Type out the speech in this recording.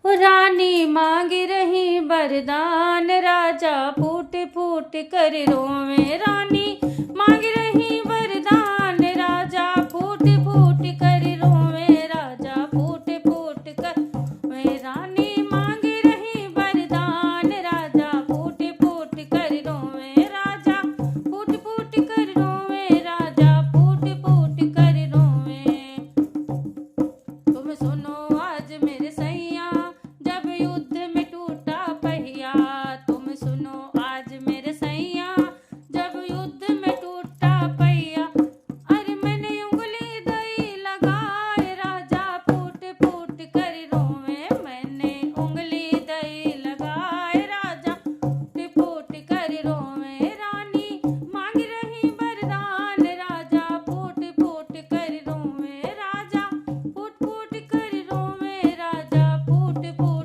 रानी मांग रही वरदान, राजा फूट फूट कर रोवे। रानी मांग रही वरदान, राजा फूट फूट कर रोवे। राजा फूट फूट कर रोवे। रानी मांग रही वरदान, राजा फूट फूट कर रोवे। राजा फूट फूट कर रोवे। राजा फूट फूट कर रोवे। तुम सुनो आज मेरे सैया, जब युद्ध में टूटा पहिया। तुम सुनो आज मेरे सैया, जब युद्ध में टूटा पहिया। अरे मैंने उंगली दई लगाए, राजा फूट फूट कर रोवे। मैंने उंगली दई लगाए, राजा फूट फूट कर रोवे। रानी मांग रही वरदान, राजा फूट फूट कर रोवे। राजा फूट फूट कर रोवे। राजा फूट फूट